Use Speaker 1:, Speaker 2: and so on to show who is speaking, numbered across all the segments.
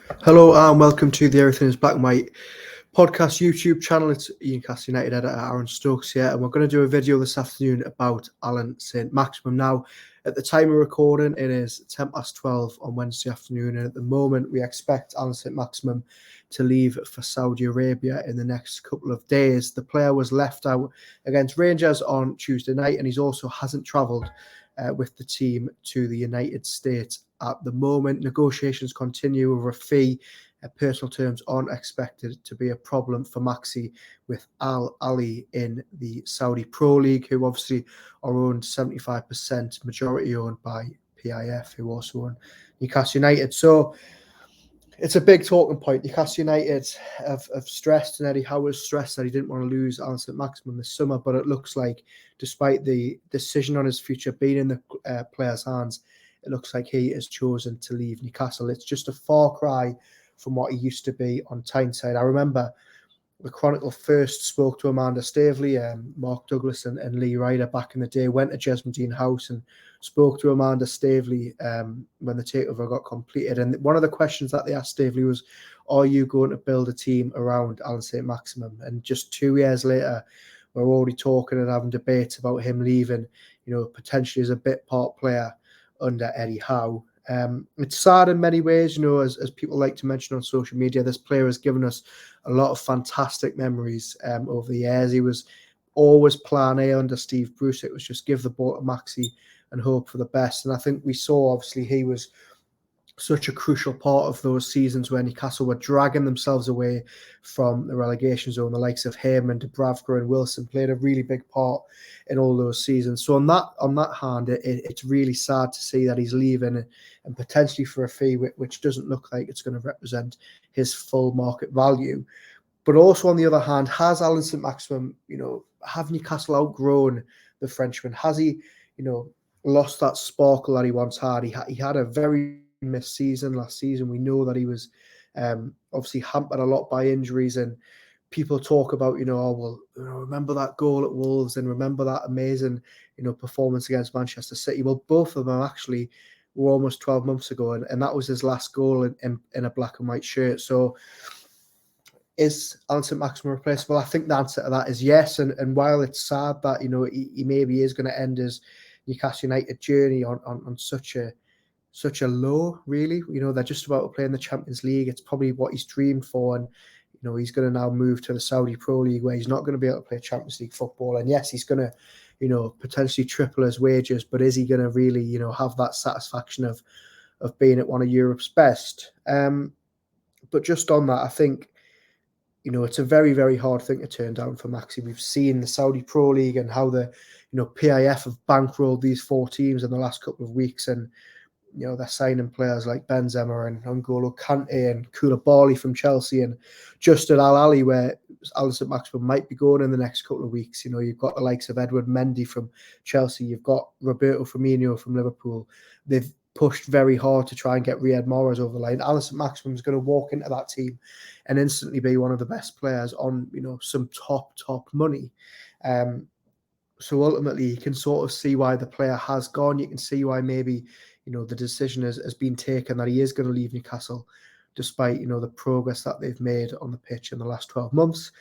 Speaker 1: Hello and welcome to the Everything is Black and White podcast YouTube channel. It's Newcastle United editor Aaron Stokes here, and we're going to do a video this afternoon about Allan Saint-Maximin. Now, at the time of recording, it is 12:10 on Wednesday afternoon, and at the moment, we expect Allan Saint-Maximin to leave for Saudi Arabia in the next couple of days. The player was left out against Rangers on Tuesday night, and he's also hasn't travelled with the team to the United States at the moment. Negotiations continue over a fee. Personal terms aren't expected to be a problem for Maxi with Al Ahly in the Saudi Pro League, who obviously are owned 75% majority owned by PIF, who also own Newcastle United. So it's a big talking point. Newcastle United have stressed, and Eddie Howe has stressed that he didn't want to lose Allan Saint-Maximin this summer, but it looks like, despite the decision on his future being in the player's hands, it looks like he has chosen to leave Newcastle. It's just a far cry from what he used to be on Tyneside. I remember the Chronicle first spoke to Amanda Staveley, Mark Douglas and Lee Ryder back in the day, went to Jesmondine House and spoke to Amanda Staveley when the takeover got completed. And one of the questions that they asked Staveley was, are you going to build a team around Allan Saint-Maximin? And just 2 years later, we're already talking and having debates about him leaving, potentially as a bit part player under Eddie Howe. It's sad in many ways, as people like to mention on social media. This player has given us a lot of fantastic memories over the years. He was always plan A under Steve Bruce. It was just give the ball to Maxi and hope for the best. And I think we saw, obviously, he was such a crucial part of those seasons when Newcastle were dragging themselves away from the relegation zone. The likes of him and Dubravka and Wilson played a really big part in all those seasons. So on that hand, it's really sad to see that he's leaving, and potentially for a fee which doesn't look like it's going to represent his full market value. But also on the other hand, has Allan Saint-Maximin, have Newcastle outgrown the Frenchman? Has he, lost that sparkle that he once had? He had a very missed season last season. We know that he was obviously hampered a lot by injuries, and people talk about, remember that goal at Wolves and remember that amazing, performance against Manchester City. Well, both of them actually were almost 12 months ago, and that was his last goal in a black and white shirt. So is Allan Saint-Maximin replaceable? I think the answer to that is yes. And while it's sad that, he maybe is going to end his Newcastle United journey on such a low, really. They're just about to play in the Champions League. It's probably what he's dreamed for. And, he's going to now move to the Saudi Pro League where he's not going to be able to play Champions League football. And yes, he's going to, potentially triple his wages, but is he going to really, have that satisfaction of being at one of Europe's best? But just on that, I think, it's a very, very hard thing to turn down for Maxi. We've seen the Saudi Pro League and how the, PIF have bankrolled these 4 teams in the last couple of weeks. And, they're signing players like Benzema and N'Golo Kante and Koulibaly from Chelsea, and just at Al Ahly, where Allan Saint-Maximin might be going in the next couple of weeks. You've got the likes of Edward Mendy from Chelsea. You've got Roberto Firmino from Liverpool. They've pushed very hard to try and get Riyad Mahrez over the line. Allan Saint-Maximin is going to walk into that team and instantly be one of the best players on, some top money. So ultimately, you can sort of see why the player has gone. You can see why maybe, the decision has been taken that he is going to leave Newcastle, despite, the progress that they've made on the pitch in the last 12 months.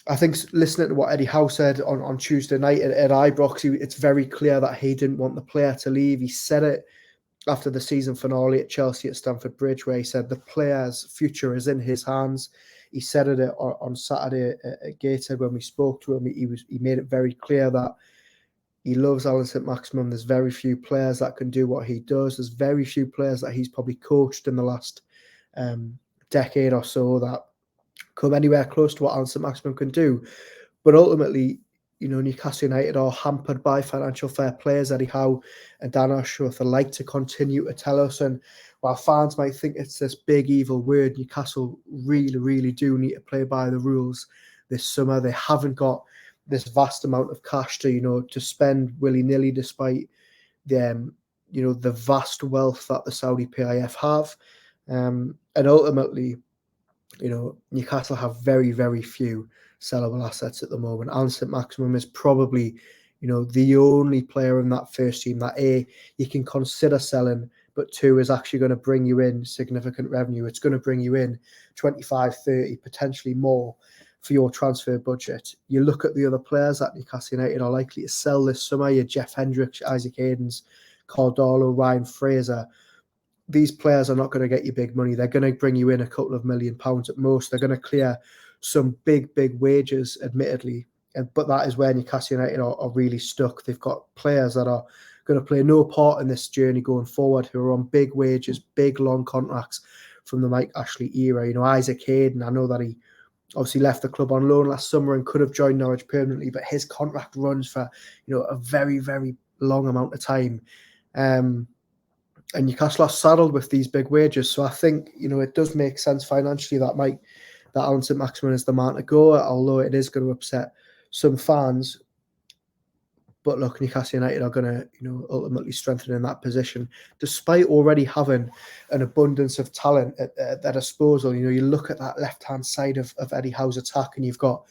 Speaker 1: I think listening to what Eddie Howe said on Tuesday night at Ibrox, it's very clear that he didn't want the player to leave. He said it after the season finale at Chelsea at Stamford Bridge, where he said the player's future is in his hands. He said it on Saturday at Gateshead when we spoke to him. He made it very clear that he loves Allan Saint-Maximin. There's very few players that can do what he does. There's very few players that he's probably coached in the last decade or so that come anywhere close to what Allan Saint-Maximin can do. But ultimately, Newcastle United are hampered by financial fair play, as Eddie Howe and Dan Ashworth like to continue to tell us. And while fans might think it's this big evil word, Newcastle really, really do need to play by the rules this summer. They haven't got this vast amount of cash to spend willy-nilly, despite the vast wealth that the Saudi PIF have. And ultimately, Newcastle have very, very few sellable assets at the moment. Allan Saint-Maximin is probably, the only player in that first team that you can consider selling but two is actually going to bring you in significant revenue. It's going to bring you in 25, 30, potentially more for your transfer budget. You look at the other players that Newcastle United are likely to sell this summer, your Jeff Hendricks, Isaac Hayden's, Cardalo, Ryan Fraser. These players are not going to get you big money. They're going to bring you in a couple of £1 million at most. They're going to clear some big wages, admittedly. But that is where Newcastle United are really stuck. They've got players that are going to play no part in this journey going forward, who are on big wages, big long contracts from the Mike Ashley era. Isaac Hayden, I know that he obviously left the club on loan last summer and could have joined Norwich permanently, but his contract runs for a very, very long amount of time. And Newcastle are saddled with these big wages. So I think, it does make sense financially that Allan Saint-Maximin is the man to go, although it is going to upset some fans. But look, Newcastle United are going to, ultimately strengthen in that position, despite already having an abundance of talent at their disposal. You look at that left-hand side of Eddie Howe's attack, and you've got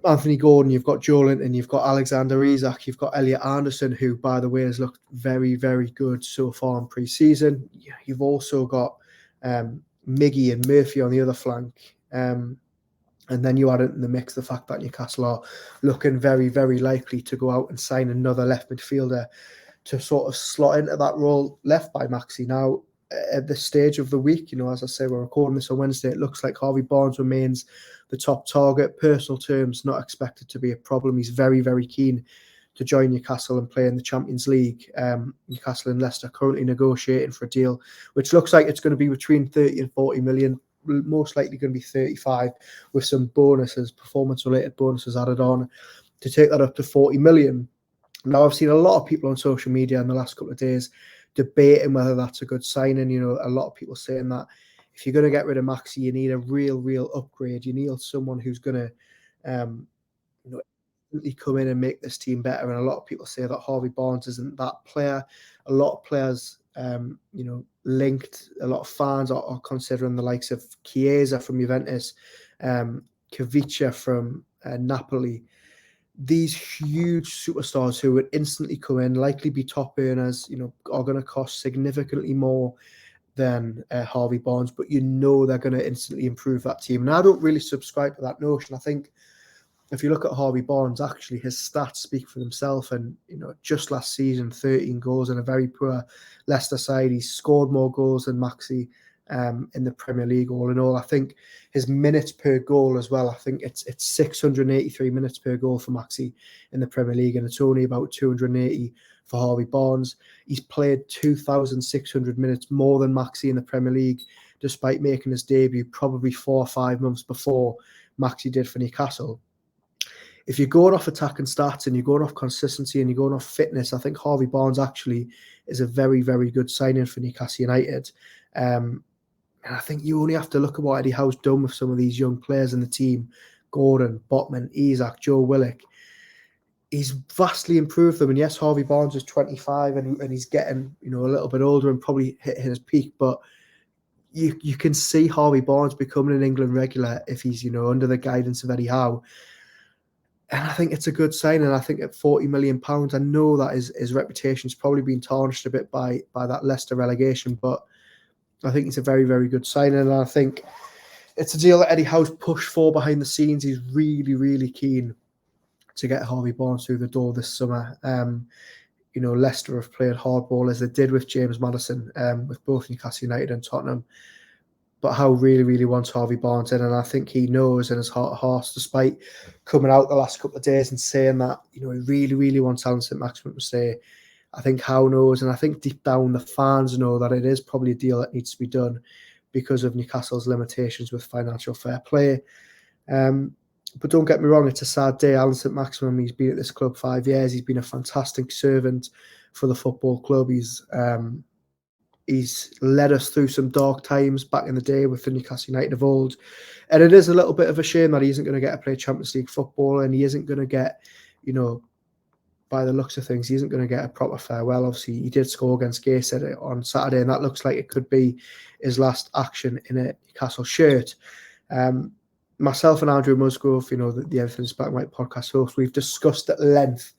Speaker 1: Anthony Gordon, you've got Joe Linton, you've got Alexander Isak, you've got Elliot Anderson, who, by the way, has looked very, very good so far in pre-season. You've also got Miggy and Murphy on the other flank. And then you add in the mix the fact that Newcastle are looking very, very likely to go out and sign another left midfielder to sort of slot into that role left by Maxi. Now, at this stage of the week, as I say, we're recording this on Wednesday, it looks like Harvey Barnes remains the top target. Personal terms, not expected to be a problem. He's very, very keen to join Newcastle and play in the Champions League. Newcastle and Leicester currently negotiating for a deal, which looks like it's going to be between 30 and 40 million. Most likely going to be 35, with some bonuses, performance-related bonuses added on to take that up to 40 million. Now, I've seen a lot of people on social media in the last couple of days debating whether that's a good signing. A lot of people saying that if you're going to get rid of Maxi, you need a real upgrade. You need someone who's going to come in and make this team better. And a lot of people say that Harvey Barnes isn't that player. A lot of players, linked, a lot of fans are considering the likes of Chiesa from Juventus, Kavicha from Napoli. These huge superstars who would instantly come in, likely be top earners, are going to cost significantly more than Harvey Barnes, but they're going to instantly improve that team. And I don't really subscribe to that notion. I think if you look at Harvey Barnes, actually his stats speak for themselves. And just last season, 13 goals in a very poor Leicester side. He scored more goals than Maxi in the Premier League all in all. I think his minutes per goal as well, I think it's 683 minutes per goal for Maxi in the Premier League, and it's only about 280 for Harvey Barnes. He's played 2,600 minutes more than Maxi in the Premier League, despite making his debut probably 4 or 5 months before Maxi did for Newcastle. If you're going off attacking stats and you're going off consistency and you're going off fitness, I think Harvey Barnes actually is a very, very good signing for Newcastle United. And I think you only have to look at what Eddie Howe's done with some of these young players in the team. Gordon, Botman, Isak, Joe Willock. He's vastly improved them. And yes, Harvey Barnes is 25 and he's getting a little bit older and probably hitting his peak. But you can see Harvey Barnes becoming an England regular if he's under the guidance of Eddie Howe. And I think it's a good sign. And I think at £40 million, I know that his reputation's probably been tarnished a bit by that Leicester relegation, but I think it's a very, very good signing. And I think it's a deal that Eddie Howe's pushed for behind the scenes. He's really, really keen to get Harvey Barnes through the door this summer. Leicester have played hardball as they did with James Maddison, with both Newcastle United and Tottenham. But Howe really, really wants Harvey Barnes in, and I think he knows in his heart of hearts, despite coming out the last couple of days and saying that, he really, really wants Allan Saint-Maximin to stay. I think Howe knows, and I think deep down the fans know that it is probably a deal that needs to be done because of Newcastle's limitations with financial fair play. But don't get me wrong, it's a sad day. Allan Saint-Maximin, he's been at this club 5 years. He's been a fantastic servant for the football club. He's led us through some dark times back in the day with the Newcastle United of old. And it is a little bit of a shame that he isn't going to get to play Champions League football, and he isn't going to get, by the looks of things, he isn't going to get a proper farewell. Obviously, he did score against Gateshead on Saturday, and that looks like it could be his last action in a Newcastle shirt. Myself and Andrew Musgrove, the Everything's Black and White podcast host, we've discussed at length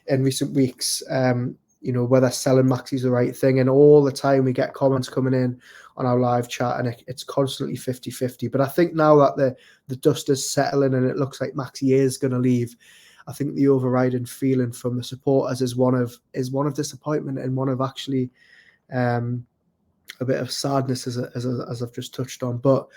Speaker 1: in recent weeks whether selling Maxi is the right thing. And all the time we get comments coming in on our live chat, and it's constantly 50-50. But I think now that the dust is settling and it looks like Maxi is going to leave, I think the overriding feeling from the supporters is one of disappointment and one of actually a bit of sadness, as I've just touched on. But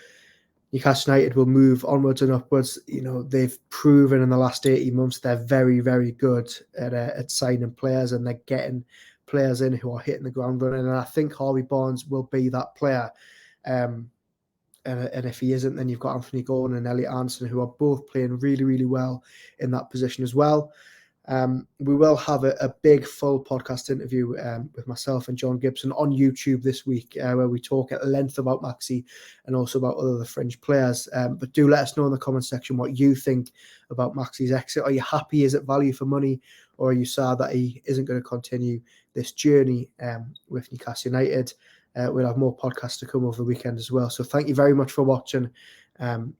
Speaker 1: Newcastle United will move onwards and upwards. They've proven in the last 18 months they're very, very good at signing players, and they're getting players in who are hitting the ground running. And I think Harvey Barnes will be that player. And if he isn't, then you've got Anthony Gordon and Elliot Anderson, who are both playing really, really well in that position as well. We will have a big full podcast interview with myself and John Gibson on YouTube this week, where we talk at length about Maxi and also about other fringe players. But do let us know in the comment section what you think about Maxi's exit. Are you happy? Is it value for money? Or are you sad that he isn't going to continue this journey with Newcastle United? We'll have more podcasts to come over the weekend as well. So thank you very much for watching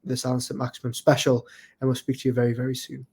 Speaker 1: this Allan Saint-Maximin special, and we'll speak to you very, very soon.